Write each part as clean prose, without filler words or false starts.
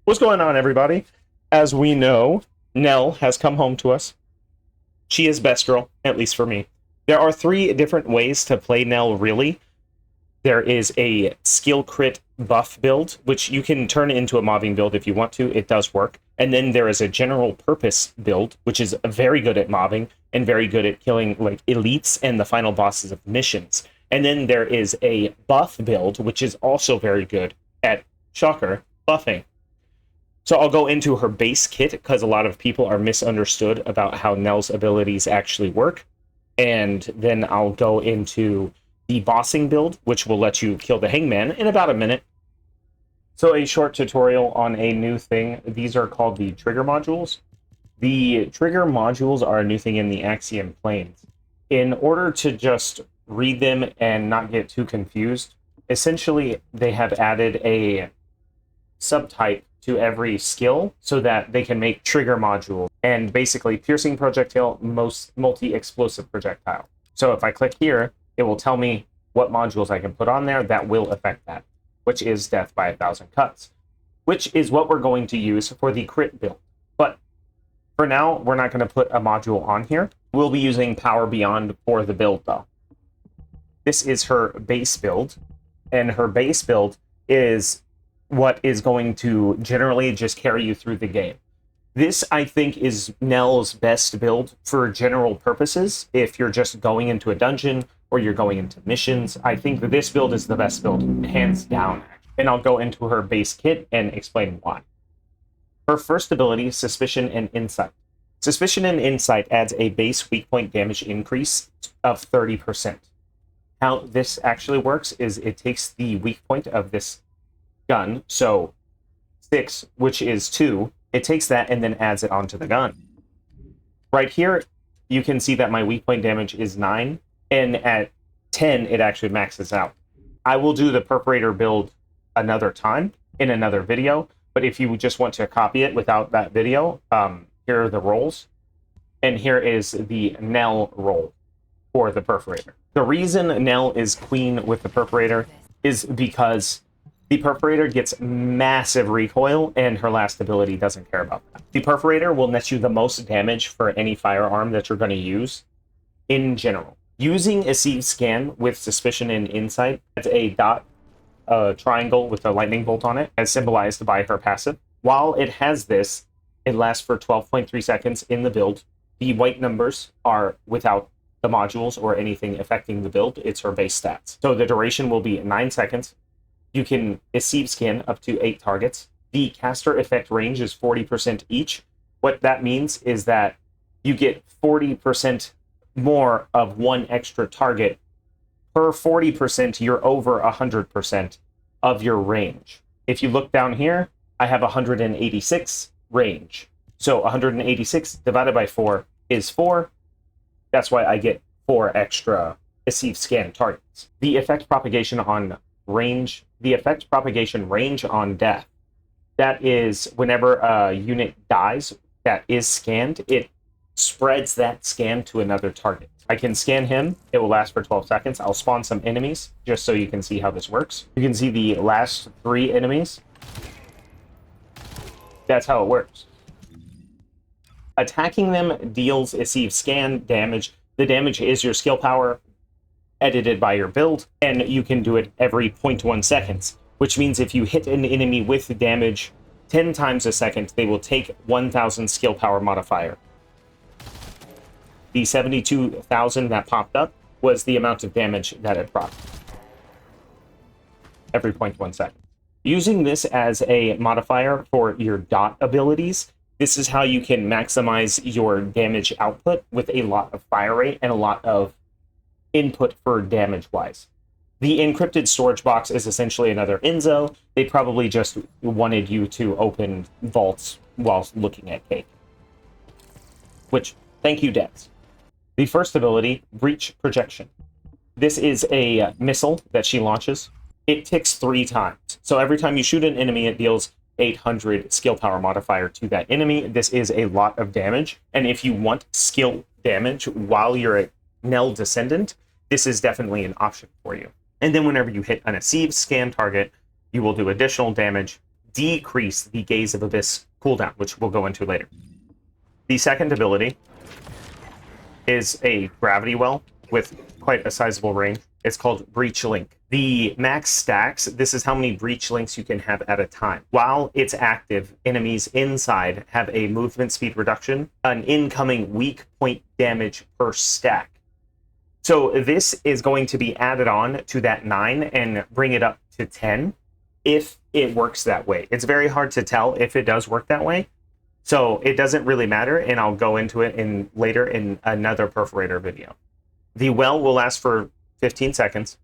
What's going on, everybody? As we know, Nell has come home to us. She is best girl, at least for me. There are three different ways to play Nell, really. There is a skill crit buff build, which you can turn into a mobbing build if you want to. It does work. And then there is a general purpose build, which is very good at mobbing and very good at killing like elites and the final bosses of missions. And then there is a buff build, which is also very good at, shocker, buffing. So I'll go into her base kit because a lot of people are misunderstood about how Nell's abilities actually work. And then I'll go into the bossing build, which will let you kill the hangman in about a minute. So a short tutorial on a new thing. These are called the trigger modules. The trigger modules are a new thing in the Axiom planes. In order to just read them and not get too confused, essentially they have added a subtype to every skill so that they can make trigger modules and basically piercing projectile, multi-explosive projectile. So if I click here, it will tell me what modules I can put on there that will affect that, which is death by 1,000 cuts, which is what we're going to use for the crit build. But for now, we're not going to put a module on here. We'll be using Power Beyond for the build, though. This is her base build, and her base build is what is going to generally just carry you through the game. This, I think, is Nell's best build for general purposes. If you're just going into a dungeon or you're going into missions, I think that this build is the best build, hands down. And I'll go into her base kit and explain why. Her first ability, Suspicion and Insight. Suspicion and Insight adds a base weak point damage increase of 30%. How this actually works is it takes the weak point of this gun, so 6, which is 2, it takes that and then adds it onto the gun. Right here, you can see that my weak point damage is 9, and at 10, it actually maxes out. I will do the perforator build another time in another video, but if you just want to copy it without that video, here are the rolls, and here is the Nell roll for the perforator. The reason Nell is queen with the perforator is because the perforator gets massive recoil, and her last ability doesn't care about that. The perforator will net you the most damage for any firearm that you're going to use in general. Using a sieve scan with Suspicion and Insight, that's a dot, triangle with a lightning bolt on it, as symbolized by her passive. While it has this, it lasts for 12.3 seconds in the build. The white numbers are without the modules or anything affecting the build. It's her base stats. So the duration will be 9 seconds. You can sieve scan up to 8 targets. The caster effect range is 40% each. What that means is that you get 40% more of one extra target. Per 40%, you're over 100% of your range. If you look down here, I have 186 range. So 186 divided by 4 is 4. That's why I get 4 extra sieve scan targets. The effect propagation on range, the effect propagation range on death, that is whenever a unit dies that is scanned, it spreads that scan to another target. I can scan him, it will last for 12 seconds. I'll spawn some enemies just so you can see how this works. You can see the last 3 enemies. That's how it works. Attacking them deals a sieve scan damage. The damage is your skill power edited by your build, and you can do it every 0.1 seconds, which means if you hit an enemy with damage 10 times a second, they will take 1,000 skill power modifier. The 72,000 that popped up was the amount of damage that it brought every 0.1 second. Using this as a modifier for your dot abilities, this is how you can maximize your damage output with a lot of fire rate and a lot of input for damage-wise. The encrypted storage box is essentially another Enzo. They probably just wanted you to open vaults while looking at cake. Which, thank you, devs. The first ability, Breach Projection. This is a missile that she launches. It ticks 3 times. So every time you shoot an enemy, it deals 800 skill power modifier to that enemy. This is a lot of damage. And if you want skill damage while you're a Nell Descendant, this is definitely an option for you. And then whenever you hit an sieve scan target, you will do additional damage decrease the Gaze of Abyss cooldown, which we'll go into later. The second ability is a gravity well with quite a sizable range. It's called Breach Link. The max stacks, this is how many breach links you can have at a time. While it's active, enemies inside have a movement speed reduction, an incoming weak point damage per stack. So this is going to be added on to that 9 and bring it up to 10 if it works that way. It's very hard to tell if it does work that way. So it doesn't really matter, and I'll go into it later in another perforator video. The well will last for 15 seconds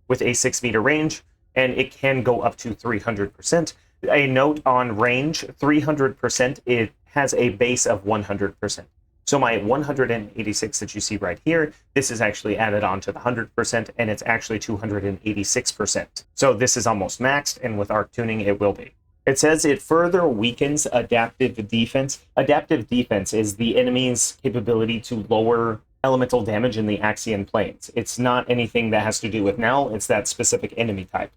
with a 6-meter range, and it can go up to 300%. A note on range, 300%, it has a base of 100%. So my 186 that you see right here, this is actually added on to the 100%, and it's actually 286%. So this is almost maxed, and with arc tuning, it will be. It says it further weakens adaptive defense. Adaptive defense is the enemy's capability to lower elemental damage in the Axian planes. It's not anything that has to do with Nell, it's that specific enemy type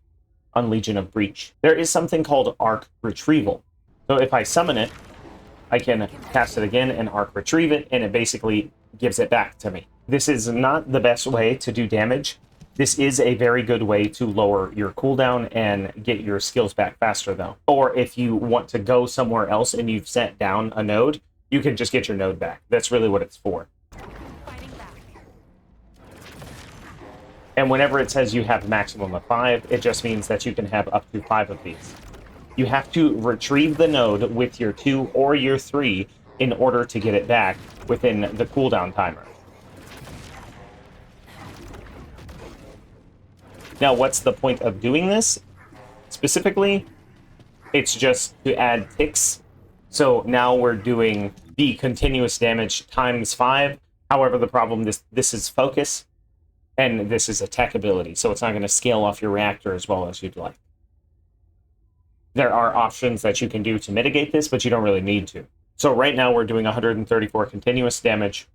on Legion of Breach. There is something called arc retrieval. So if I summon it, I can cast it again and arc retrieve it, and it basically gives it back to me. This is not the best way to do damage. This is a very good way to lower your cooldown and get your skills back faster, though. Or if you want to go somewhere else and you've sent down a node, you can just get your node back. That's really what it's for. And whenever it says you have a maximum of 5, it just means that you can have up to 5 of these. You have to retrieve the node with your 2 or your 3 in order to get it back within the cooldown timer. Now, what's the point of doing this? Specifically, it's just to add ticks. So now we're doing the continuous damage times 5. However, the problem, this is focus, and this is attack ability, so it's not going to scale off your reactor as well as you'd like. There are options that you can do to mitigate this, but you don't really need to. So right now we're doing 134 continuous damage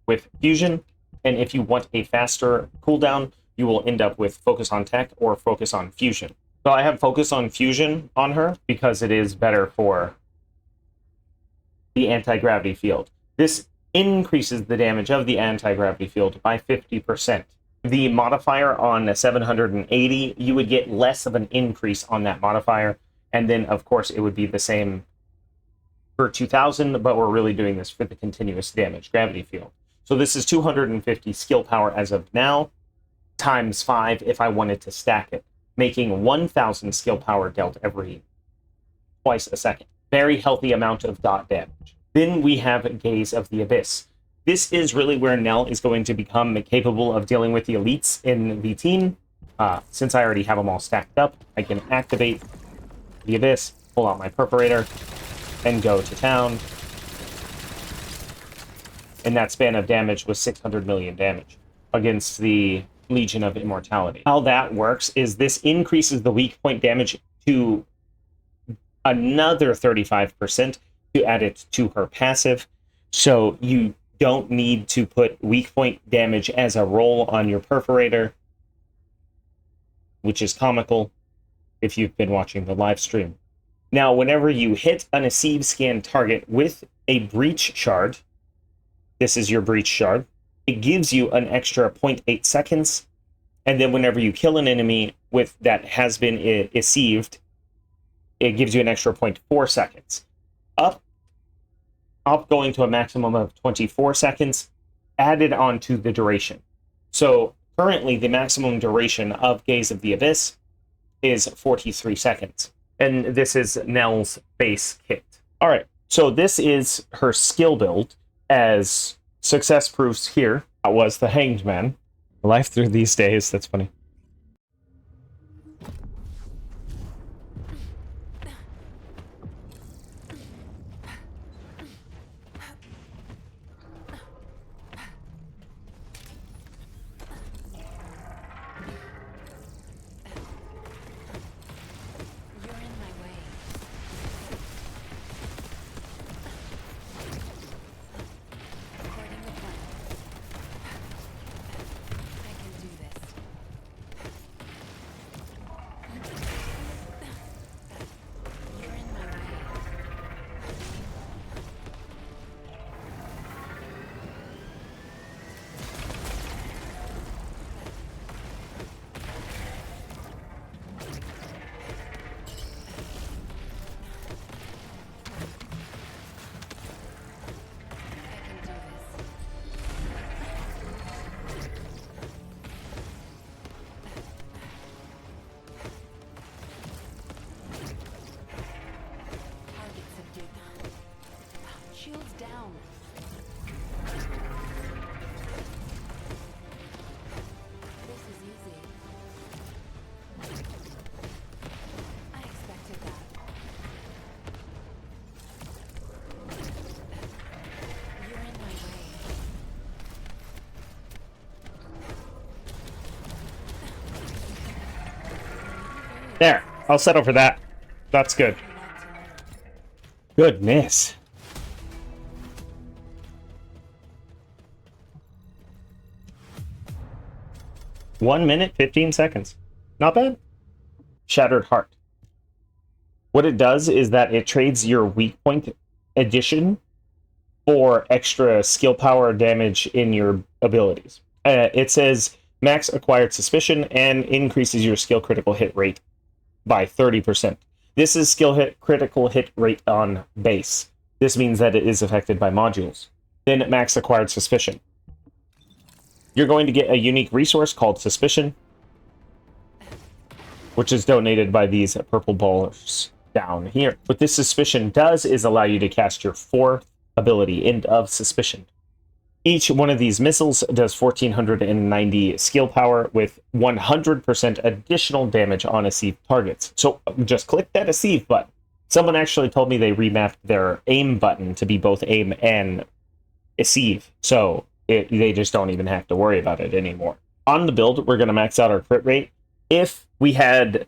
with fusion, and if you want a faster cooldown, you will end up with focus on tech or focus on fusion. So I have focus on fusion on her because it is better for the anti-gravity field. This increases the damage of the anti-gravity field by 50%. The modifier on 780, you would get less of an increase on that modifier, and then of course it would be the same for 2000, but we're really doing this for the continuous damage gravity field. So this is 250 skill power as of now, times 5 if I wanted to stack it, making 1000 skill power dealt every twice a second. Very healthy amount of dot damage. Then we have Gaze of the Abyss. This is really where Nell is going to become capable of dealing with the elites in the team. Since I already have them all stacked up, I can activate the Abyss, pull out my perforator, and go to town. And that span of damage was 600 million damage against the Legion of Immortality. How that works is this increases the weak point damage to another 35% to add it to her passive. So you don't need to put weak point damage as a roll on your perforator, which is comical if you've been watching the live stream. Now, whenever you hit an Aceive scan target with a breach shard, this is your breach shard, it gives you an extra 0.8 seconds, and then whenever you kill an enemy with that has been Aceived, it gives you an extra 0.4 seconds. Up going to a maximum of 24 seconds, added on to the duration. So currently the maximum duration of Gaze of the Abyss is 43 seconds. And this is Nell's base kit. All right, so this is her skill build, as success proofs here. That was the Hanged Man. Life through these days, that's funny. Shields down. This is easy. I expected that. You're in my way. There. I'll settle for that. That's good. Goodness. One minute, 15 seconds. Not bad. Shattered Heart. What it does is that it trades your weak point addition for extra skill power damage in your abilities. It says max acquired suspicion and increases your skill critical hit rate by 30%. This is critical hit rate on base. This means that it is affected by modules. Then max acquired suspicion. You're going to get a unique resource called Suspicion, which is donated by these purple balls down here. What this Suspicion does is allow you to cast your fourth ability, End of Suspicion. Each one of these missiles does 1490 skill power with 100% additional damage on Aceve targets. So just click that Aceve button. Someone actually told me they remapped their aim button to be both aim and Aceve. So they just don't even have to worry about it anymore. On the build, we're going to max out our crit rate. If we had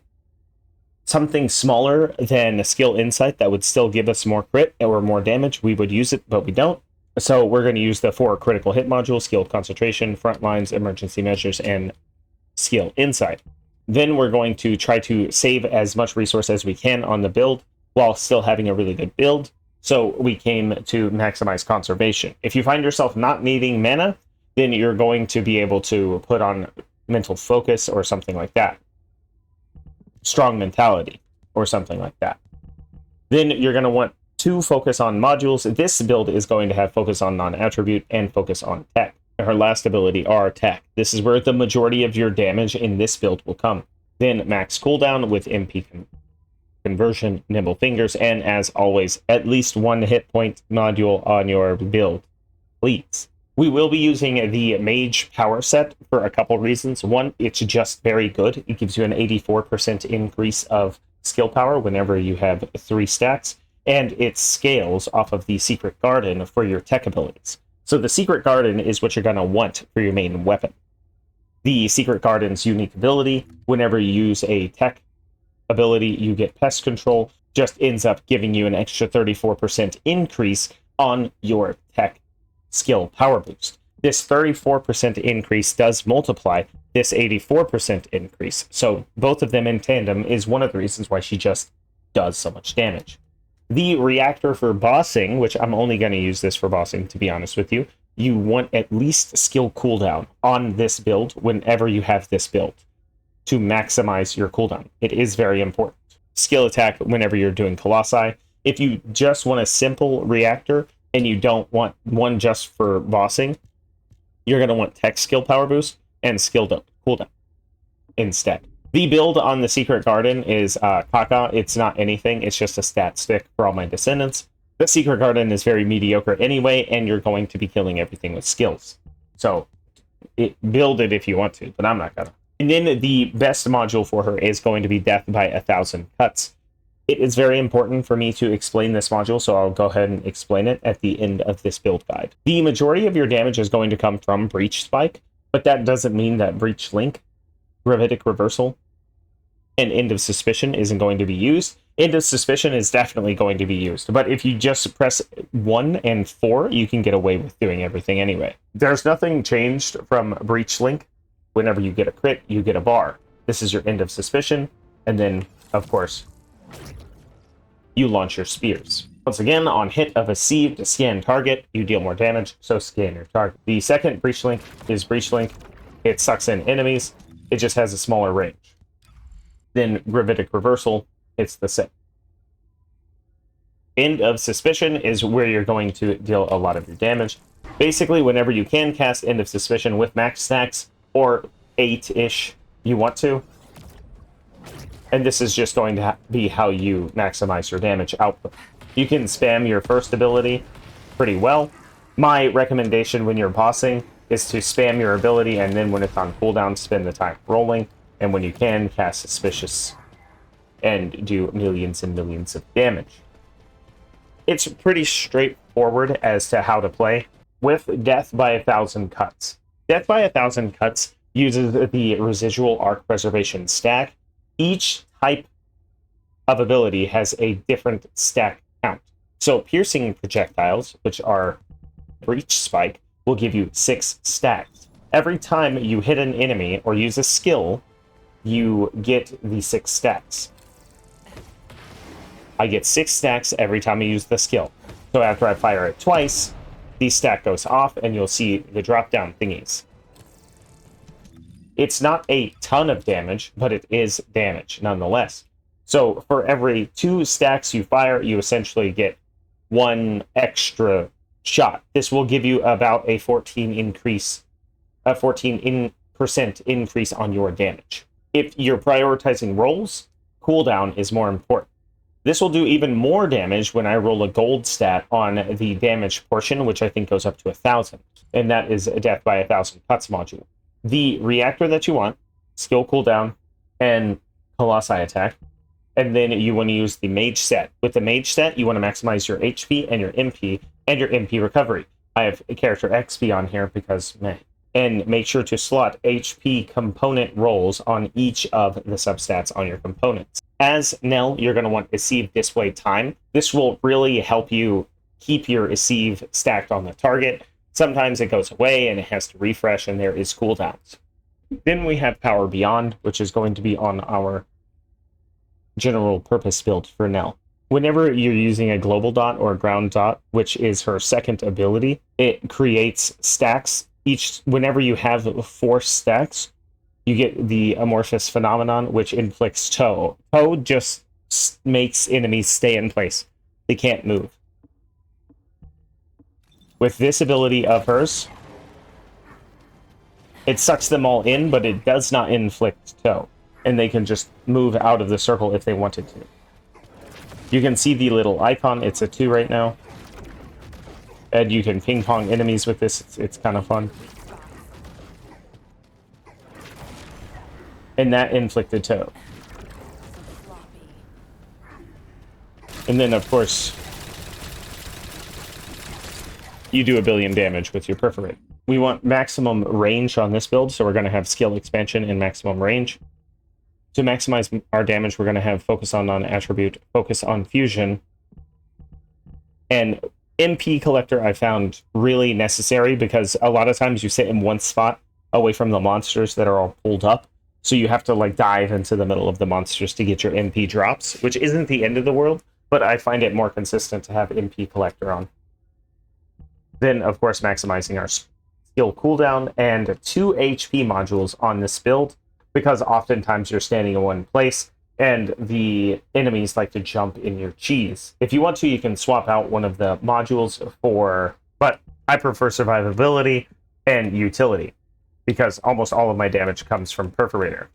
something smaller than a skill insight that would still give us more crit or more damage, we would use it, but we don't. So we're going to use the 4 critical hit modules: skilled concentration, front lines, emergency measures, and skill insight. Then we're going to try to save as much resource as we can on the build while still having a really good build. So we came to maximize conservation. If you find yourself not needing mana, then you're going to be able to put on mental focus or something like that. Strong mentality or something like that. Then you're going to want to focus on modules. This build is going to have focus on non-attribute and focus on tech. Her last ability are tech. This is where the majority of your damage in this build will come. Then max cooldown with MP conversion, nimble fingers, and as always, at least 1 hit point module on your build, please. We will be using the mage power set for a couple reasons. One, it's just very good. It gives you an 84% increase of skill power whenever you have 3 stacks, and it scales off of the secret garden for your tech abilities. So the secret garden is what you're going to want for your main weapon. The secret garden's unique ability, whenever you use a tech ability, you get pest control, just ends up giving you an extra 34% increase on your tech skill power boost. This 34% increase does multiply this 84% increase. So both of them in tandem is one of the reasons why she just does so much damage. The reactor for bossing, which I'm only going to use this for bossing, to be honest with you, you want at least skill cooldown on this build whenever you have this build to maximize your cooldown. It is very important. Skill attack whenever you're doing Colossi. If you just want a simple reactor and you don't want one just for bossing, you're going to want tech skill power boost and skill cooldown instead. The build on the Secret Garden is caca. It's not anything. It's just a stat stick for all my Descendants. The Secret Garden is very mediocre anyway, and you're going to be killing everything with skills. So build it if you want to, but I'm not going to. And then the best module for her is going to be Death by 1,000 Cuts. It is very important for me to explain this module, so I'll go ahead and explain it at the end of this build guide. The majority of your damage is going to come from Breach Spike, but that doesn't mean that Breach Link, Gravitic Reversal, and End of Suspicion isn't going to be used. End of Suspicion is definitely going to be used, but if you just press 1 and 4, you can get away with doing everything anyway. There's nothing changed from Breach Link. Whenever you get a crit, you get a bar. This is your End of Suspicion, and then, of course, you launch your spears. Once again, on hit of a sieve to scan target, you deal more damage, so scan your target. The second Breach Link is Breach Link. It sucks in enemies. It just has a smaller range. Then Gravitic Reversal, it's the same. End of Suspicion is where you're going to deal a lot of your damage. Basically, whenever you can cast End of Suspicion with max stacks, or 8-ish you want to. And this is just going to be how you maximize your damage output. You can spam your first ability pretty well. My recommendation when you're bossing is to spam your ability, and then when it's on cooldown, spend the time rolling, and when you can, cast Suspicious and do millions and millions of damage. It's pretty straightforward as to how to play with Death by 1,000 Cuts. Death by 1,000 Cuts uses the residual arc preservation stack. Each type of ability has a different stack count. So piercing projectiles, which are breach spike, will give you 6 stacks. Every time you hit an enemy or use a skill, you get the 6 stacks. I get 6 stacks every time I use the skill. So after I fire it twice, the stack goes off and you'll see the drop down thingies. It's not a ton of damage, but it is damage nonetheless. So for every 2 stacks you fire, you essentially get 1 extra shot. This will give you about a 14% increase on your damage. If you're prioritizing rolls, cooldown is more important. This will do even more damage when I roll a gold stat on the damage portion, which I think goes up to 1,000, and that is a Death by 1,000 Cuts module. The reactor that you want, skill cooldown, and Colossi attack, and then you want to use the mage set. With the mage set, you want to maximize your HP and your MP recovery. I have a character XP on here because meh. And make sure to slot HP component rolls on each of the substats on your components. As Nell, you're going to want Deceive Display Time. This will really help you keep your Deceive stacked on the target. Sometimes it goes away and it has to refresh, and there is cooldowns. Then we have Power Beyond, which is going to be on our general purpose build for Nell. Whenever you're using a global dot or a ground dot, which is her second ability, it creates stacks. Whenever you have 4 stacks, you get the amorphous phenomenon, which inflicts tow. Tow just makes enemies stay in place. They can't move. With this ability of hers, it sucks them all in, but it does not inflict tow. And they can just move out of the circle if they wanted to. You can see the little icon. It's a 2 right now. And you can ping pong enemies with this. It's kind of fun. And that inflicted tow. And then, of course, you do 1 billion damage with your perforate. We want maximum range on this build, so we're going to have skill expansion and maximum range. To maximize our damage, we're going to have focus on non-attribute, focus on fusion, and MP collector I found really necessary because a lot of times you sit in one spot away from the monsters that are all pulled up, so you have to like dive into the middle of the monsters to get your MP drops, which isn't the end of the world, but I find it more consistent to have MP collector on. Then, of course, maximizing our skill cooldown and 2 HP modules on this build, because oftentimes you're standing in one place and the enemies like to jump in your cheese. If you want to, you can swap out one of the modules but I prefer survivability and utility, because almost all of my damage comes from perforator.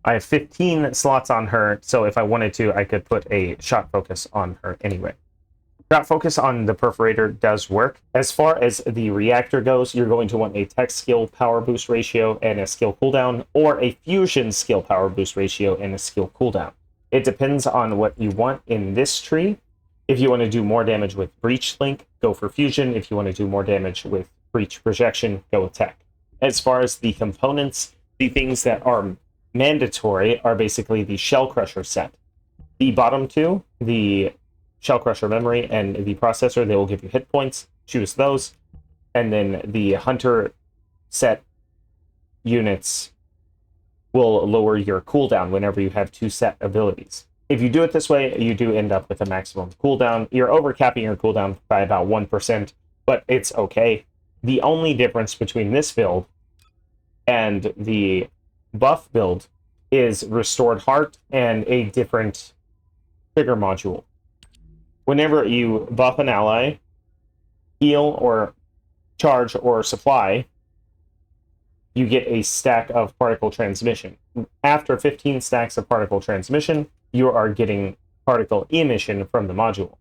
I have 15 slots on her, so if I wanted to, I could put a shot focus on her anyway. Shot focus on the perforator does work. As far as the reactor goes, you're going to want a tech skill power boost ratio and a skill cooldown, or a fusion skill power boost ratio and a skill cooldown. It depends on what you want in this tree. If you want to do more damage with breach link, go for fusion. If you want to do more damage with breach projection, go with tech. As far as the components, the things that are mandatory are basically the shell crusher set. The bottom 2, the shell crusher memory and the processor, they will give you hit points. Choose those. And then the hunter set units will lower your cooldown whenever you have 2 set abilities. If you do it this way, you do end up with a maximum cooldown. You're overcapping your cooldown by about 1%, but it's okay. The only difference between this build and the buff build is restored heart and a different trigger module. Whenever you buff an ally, heal or charge or supply, you get a stack of particle transmission. After 15 stacks of particle transmission, you are getting particle emission from the module.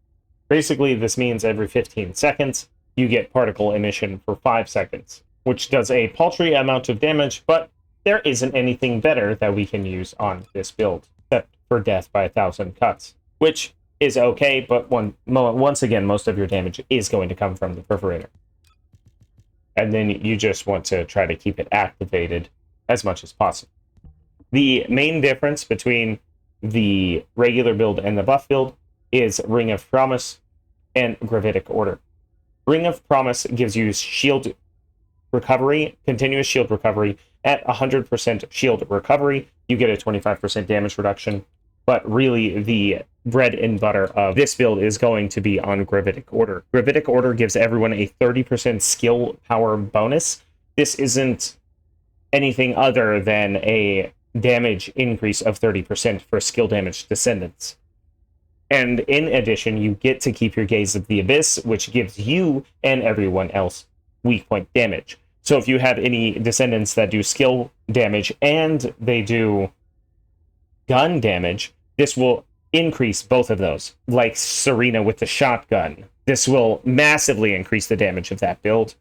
Basically, this means every 15 seconds, you get particle emission for 5 seconds, which does a paltry amount of damage, but there isn't anything better that we can use on this build, except for death by 1,000 cuts, which is okay, but once again, most of your damage is going to come from the perforator. And then you just want to try to keep it activated as much as possible. The main difference between the regular build and the buff build is Ring of Promise and Gravitic Order. Ring of Promise gives you shield recovery, continuous shield recovery. At 100% shield recovery, you get a 25% damage reduction. But really, the bread and butter of this build is going to be on Gravitic Order. Gravitic Order gives everyone a 30% skill power bonus. This isn't anything other than a damage increase of 30% for skill damage descendants. And in addition, you get to keep your Gaze of the Abyss, which gives you and everyone else weak point damage. So if you have any descendants that do skill damage and they do gun damage, this will increase both of those. Like Serena with the shotgun. This will massively increase the damage of that build.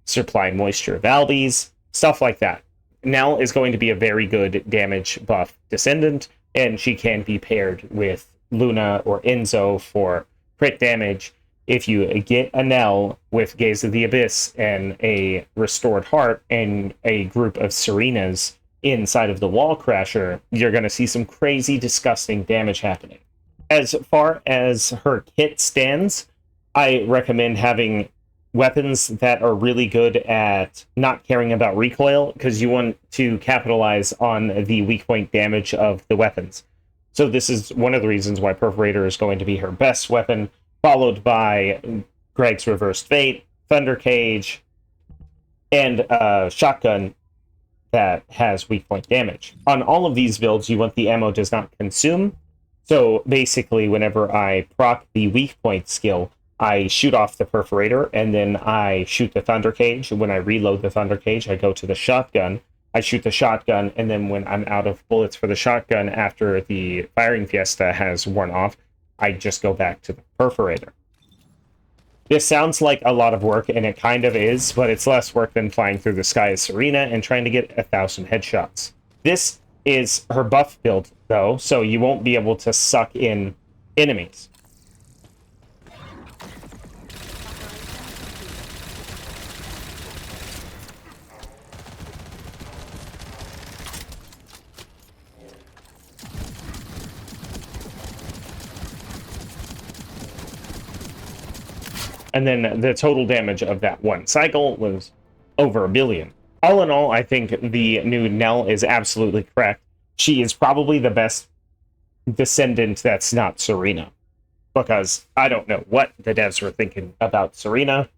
Supply Moisture Valves, stuff like that. Nell is going to be a very good damage buff descendant, and she can be paired with Luna or Enzo for crit damage. If you get a Nell with Gaze of the Abyss and a Restored Heart and a group of Serenas inside of the Wall Crasher, you're going to see some crazy, disgusting damage happening. As far as her kit stands, I recommend having weapons that are really good at not caring about recoil, because you want to capitalize on the weak point damage of the weapons. So this is one of the reasons why Perforator is going to be her best weapon, followed by Greg's Reversed Fate, Thunder Cage, and a shotgun that has weak point damage. On all of these builds, you want the ammo does not consume. So basically, whenever I proc the weak point skill, I shoot off the Perforator, and then I shoot the Thunder Cage. When I reload the Thunder Cage, I go to the shotgun. I shoot the shotgun, and then when I'm out of bullets for the shotgun after the firing fiesta has worn off, I just go back to the Perforator. This sounds like a lot of work, and it kind of is, but it's less work than flying through the sky as Serena and trying to get 1,000 headshots. This is her buff build, though, so you won't be able to suck in enemies. And then the total damage of that one cycle was over 1 billion. All in all, I think the new Nell is absolutely correct. She is probably the best descendant that's not Serena. Because I don't know what the devs were thinking about Serena.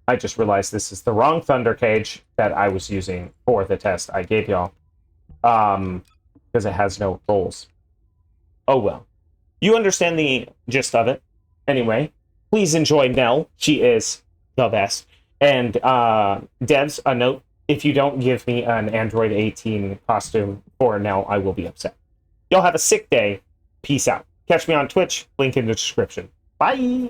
I just realized this is the wrong Thunder Cage that I was using for the test I gave y'all. Because it has no rolls. Oh well. You understand the gist of it. Anyway, please enjoy Nell. She is the best. And devs, a note, if you don't give me an Android 18 costume for Nell, I will be upset. Y'all have a sick day. Peace out. Catch me on Twitch. Link in the description. Bye!